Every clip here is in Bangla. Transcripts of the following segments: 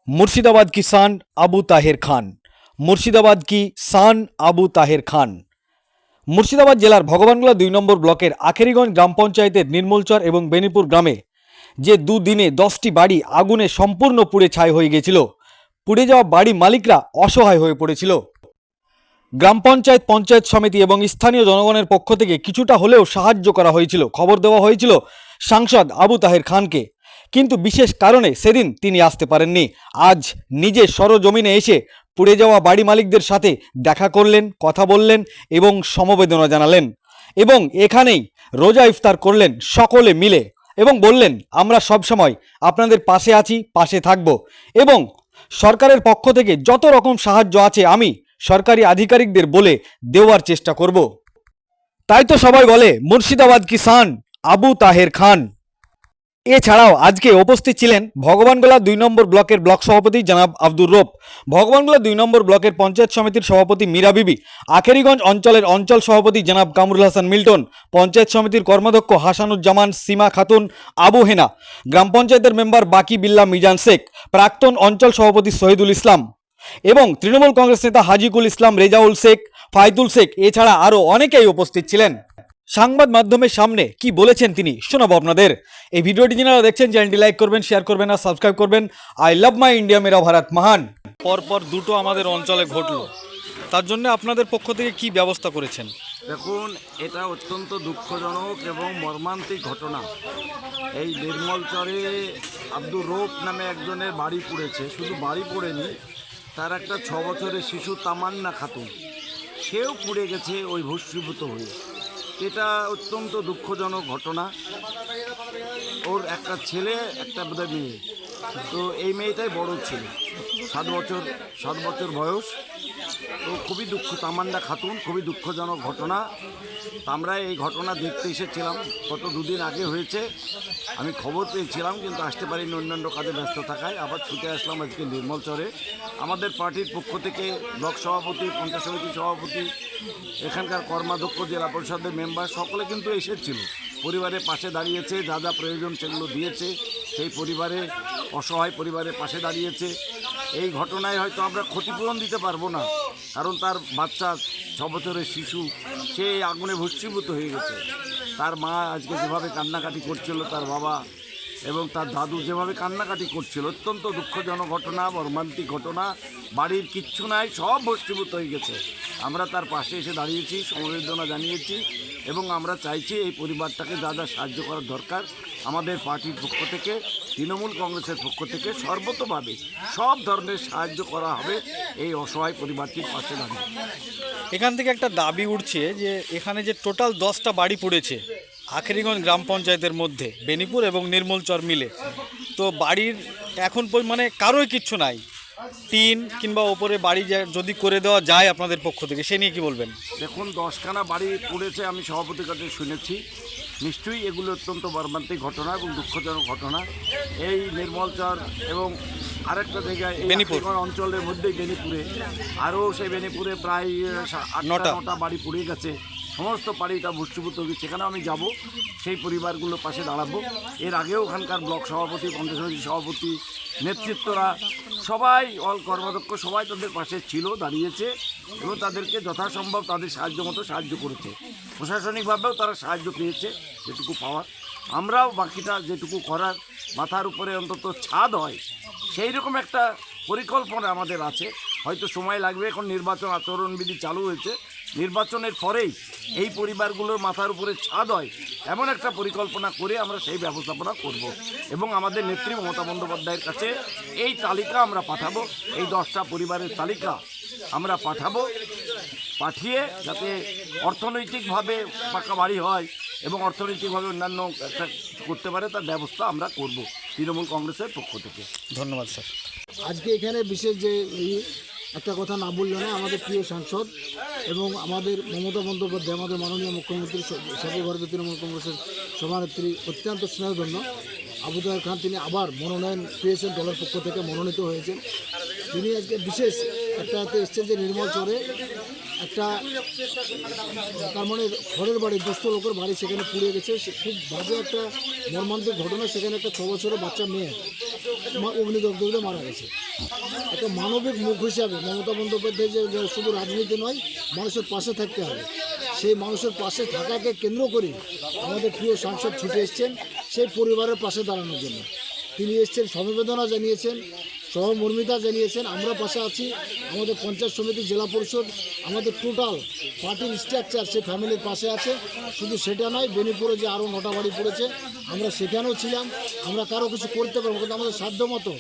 मुर्शिदाबाद की शान आबू ताहिर खान। मुर्शिदाबाद की शान आबू ताहिर खान। মুর্শিদাবাদ জেলার ভগবানগোলা ২ নম্বর ব্লকের আখেরিগঞ্জ গ্রাম পঞ্চায়েতের নির্মলচর এবং বেনিপুর গ্রামে যে দুদিনে 10টি বাড়ি আগুনে সম্পূর্ণ পুড়ে ছাই হয়ে গিয়েছিল। পুড়ে যাওয়া বাড়ি মালিকরা অসহায় হয়ে পড়েছিল। গ্রাম পঞ্চায়েত, পঞ্চায়েত সমিতি এবং স্থানীয় জনগণের পক্ষ থেকে কিছুটা হলেও সাহায্য করা হয়েছিল। খবর দেওয়া হয়েছিল সাংসদ আবু তাহের খানকে, কিন্তু বিশেষ কারণে সেদিন তিনি আসতে পারেননি। আজ নিজে সরজমিনে এসে পুড়ে যাওয়া বাড়ি মালিকদের সাথে দেখা করলেন, কথা বললেন এবং সমবেদনা জানালেন এবং এখানেই রোজা ইফতার করলেন সকলে মিলে এবং বললেন, আমরা সবসময় আপনাদের পাশে আছি, পাশে থাকব এবং সরকারের পক্ষ থেকে যত রকম সাহায্য আছে আমি সরকারি আধিকারিকদের বলে দেওয়ার চেষ্টা করব। তাই তো সবাই বলে মুর্শিদাবাদ কি শান আবু তাহের খান। এছাড়াও আজকে উপস্থিত ছিলেন ভগবানগোলা ২ নম্বর ব্লকের ব্লক সভাপতি জনাব আব্দুর রব, ভগবানগোলা ২ নম্বর ব্লকের পঞ্চায়েত সমিতির সভাপতি মীরা বিবি, আখেরিগঞ্জ অঞ্চলের অঞ্চল সভাপতি জনাব কামরুল হাসান মিল্টন, পঞ্চায়েত সমিতির কর্মাধ্যক্ষ হাসানুজ্জামান, সীমা খাতুন, আবু হেনা, গ্রাম পঞ্চায়েতের মেম্বার বাকি বিল্লা মিজান শেখ, প্রাক্তন অঞ্চল সভাপতি শহীদুল ইসলাম এবং তৃণমূল কংগ্রেস নেতা হাজিকুল ইসলাম, রেজাউল শেখ, ফাইতুল শেখ, এছাড়া আরও অনেকেই উপস্থিত ছিলেন। সংবাদ মাধ্যমের সামনে কি বলেছেন তিনি শোনাবো আপনাদের। এই ভিডিওটি যারা দেখছেন চ্যানেলটি লাইক করবেন, শেয়ার করবেন আর সাবস্ক্রাইব করবেন। আই লাভ মাই ইন্ডিয়া, মেরা ভারত মহান। পরপর দুটো আমাদের অঞ্চলে ঘটলো, তার জন্য আপনাদের পক্ষ থেকে কি ব্যবস্থা করেছেন? দেখুন, এটা অত্যন্ত দুঃখজনক এবং মর্মান্তিক ঘটনা। এই নির্মলচরে আব্দুর রব নামে একজনের বাড়ি পুড়েছে। শুধু বাড়ি পোড়েনি, তার একটা 6 বছরের শিশু তামান্না খাতুন, সেও পুড়ে গেছে ওই ভস্মীভূত হয়ে। এটা অত্যন্ত দুঃখজনক ঘটনা। ওর একটা ছেলে, একটা বোধহয় মেয়ে। তো এই মেয়েটাই বড় ছিল, 7 বছর বয়স। তো খুবই তামান্না খাতুন, খুবই দুঃখজনক ঘটনা। আমরা এই ঘটনা দেখতে এসেছিলাম, গত 2 দিন আগে হয়েছে। আমি খবর পেয়েছিলাম কিন্তু আসতে পারিনি অন্যান্য কাজে ব্যস্ত থাকায়। আবার ছুটে আসলাম আজকে নির্মলচরে। আমাদের পার্টির পক্ষ থেকে ব্লক সভাপতি, পঞ্চায়েত সমিতির সভাপতি, এখানকার কর্মাধ্যক্ষ, জেলা পরিষদের মেম্বার সকলে কিন্তু এসেছিল। পরিবারের পাশে দাঁড়িয়েছে, যা যা প্রয়োজন সেগুলো দিয়েছে। সেই পরিবারে, অসহায় পরিবারের পাশে দাঁড়িয়েছে। এই ঘটনায় হয়তো আমরা ক্ষতিপূরণ দিতে পারবো না, কারণ তার বাচ্চা 6 বছরের শিশু, সে আগুনে ভস্মীভূত হয়ে গেছে। তার মা আজকে যেভাবে কান্নাকাটি করছিল, তার বাবা এবং তার দাদু যেভাবে কান্নাকাটি করছিল, অত্যন্ত দুঃখজনক ঘটনা, মর্মান্তিক ঘটনা। বাড়ির কিচ্ছু নাই, সব ভস্মীভূত হয়ে গেছে। আমরা তার পাশে এসে দাঁড়িয়েছি, সমবেদনা জানিয়েছি এবং আমরা চাইছি এই পরিবারটাকে যা যা সাহায্য করার দরকার আমাদের পার্টির পক্ষ থেকে, তৃণমূল কংগ্রেসের পক্ষ থেকে সর্বতোভাবে সব ধরনের সাহায্য করা হবে এই অসহায় পরিবারটির পাশে দাঁড়িয়ে। এখান থেকে একটা দাবি উঠছে যে এখানে যে টোটাল 10টা বাড়ি পুড়েছে আখেরিগঞ্জ গ্রাম পঞ্চায়েতের মধ্যে, বেনিপুর এবং নির্মলচর মিলে, তো বাড়ির এখন মানে কারোই কিচ্ছু নাই, টিন কিংবা ওপরে বাড়ি যদি করে দেওয়া যায় আপনাদের পক্ষ থেকে, সে নিয়ে কি বলবেন? দেখুন, 10খানা বাড়ি পুড়েছে, আমি সভাপতির কাছে শুনেছি। নিশ্চয়ই এগুলো অত্যন্ত মর্মান্তিক ঘটনা এবং দুঃখজনক ঘটনা। এই নির্মলচর এবং আরেকটা জায়গায় বেনিপুর অঞ্চলের মধ্যেই বেনিপুরে, আরও সেই বেনিপুরে প্রায় 8-9টা বাড়ি পুড়ে গেছে। সমস্ত বাড়িটা ভস্মীভূত হয়ে গেছে। সেখানেও আমি যাব, সেই পরিবারগুলোর পাশে দাঁড়াবো। এর আগেও ওখানকার ব্লক সভাপতি, পঞ্চায়েত সমিতির সভাপতি, নেতৃত্বরা সবাই, অল কর্মাধ্যক্ষ সবাই তাদের পাশে ছিল, দাঁড়িয়েছে এবং তাদেরকে যথাসম্ভব তাদের সাহায্য মতো সাহায্য করেছে। প্রশাসনিকভাবেও তারা সাহায্য পেয়েছে যেটুকু পাওয়ার। আমরাও বাকিটা যেটুকু করার, মাথার উপরে অন্তত ছাদ হয় সেই রকম একটা পরিকল্পনা আমাদের আছে। হয়তো সময় লাগবে, এখন নির্বাচন আচরণবিধি চালু হয়েছে। নির্বাচনের পরেই এই পরিবারগুলোর মাথার উপরে ছাদ হয় এমন একটা পরিকল্পনা করে আমরা সেই ব্যবস্থাপনা করব এবং আমাদের নেত্রী মমতা বন্দ্যোপাধ্যায়ের কাছে এই তালিকা আমরা পাঠাবো। এই 10টা পরিবারের তালিকা আমরা পাঠিয়ে যাতে অর্থনৈতিকভাবে পাকা বাড়ি হয় এবং অর্থনৈতিকভাবে অন্যান্য একটা করতে পারে, তার ব্যবস্থা আমরা করব তৃণমূল কংগ্রেসের পক্ষ থেকে। ধন্যবাদ স্যার। আজকে এখানে বিশেষ যে একটা কথা না বললে না, আমাদের প্রিয় সাংসদ এবং আমাদের মমতা বন্দ্যোপাধ্যায়, আমাদের মাননীয় মুখ্যমন্ত্রী, সর্বভারতীয় তৃণমূল কংগ্রেসের সভানেত্রী, অত্যন্ত স্নেহধন্য আবু তাহের খান, তিনি আবার মনোনয়ন পেয়েছেন, দলের পক্ষ থেকে মনোনীত হয়েছেন। তিনি আজকে বিশেষ একটা এসছেন যে নির্মলচরে একটা তার মানে ঘরের বাড়ি, দুস্থ লোকের বাড়ি সেখানে পুড়ে গেছে। খুব বাজে একটা মর্মান্তিক ঘটনা। সেখানে একটা 6 বছরের বাচ্চা মেয়ে অগ্নিদগ্ধে মারা গেছে। একটা মানবিক মুখ হিসাবে মমতা বন্দ্যোপাধ্যায় যে শুধু রাজনীতি নয়, মানুষের পাশে থাকতে হবে, সেই মানুষের পাশে থাকাকে কেন্দ্র করে আমাদের প্রিয় সাংসদ ছুটে এসছেন সেই পরিবারের পাশে দাঁড়ানোর জন্য। তিনি এসছেন, সমবেদনা জানিয়েছেন, সহমর্মিতা জানিয়েছেন। আমরা পাশে আছি, আমাদের পঞ্চায়েত সমিতি, জেলা পরিষদ, আমাদের টোটাল পার্টির স্ট্রাকচার সে ফ্যামিলির পাশে আছে। শুধু সেটা নয়, বেনিপুরে যে আরও 9টা বাড়ি পড়েছে, আমরা সেখানেও ছিলাম। আমরা কারো কিছু করতে পারবো, কিন্তু আমাদের সাধ্য মতো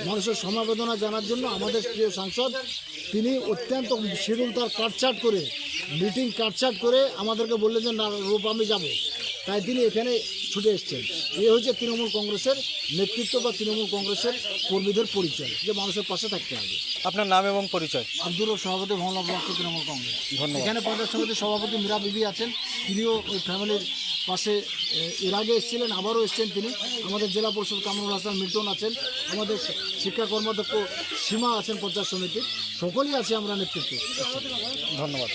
মানুষের সমবেদনা জানার জন্য আমাদের প্রিয় সাংসদ তিনি অত্যন্ত শিডিউল তার কাটছাট করে, মিটিং কাটছাট করে আমাদেরকে বললেন যে না রূপ আমি যাব, তাই তিনি এখানে ছুটে এসছেন। এ হচ্ছে তৃণমূল কংগ্রেসের নেতৃত্ব বা তৃণমূল কংগ্রেসের কর্মীদের পরিচয়, যে মানুষের পাশে থাকতে হবে। আপনার নাম এবং পরিচয়? আব্দুর রব, সভাপতি, মহল্লা ব্লক তৃণমূল কংগ্রেস। ধন্যবাদ। এখানে পঞ্চায়েত সমিতির সভাপতি মীরা বিবি আছেন, তিনিও ওই ফ্যামিলির পাশে এর আগে এসেছিলেন, আবারও এসছেন তিনি। আমাদের জেলা পরিষদ কামরুল হাসান মিল্টন আছেন, আমাদের শিক্ষা কর্মাধ্যক্ষ সীমা আছেন পঞ্চায়েত সমিতির, সকলেই আছে আমরা নেতৃত্ব। ধন্যবাদ।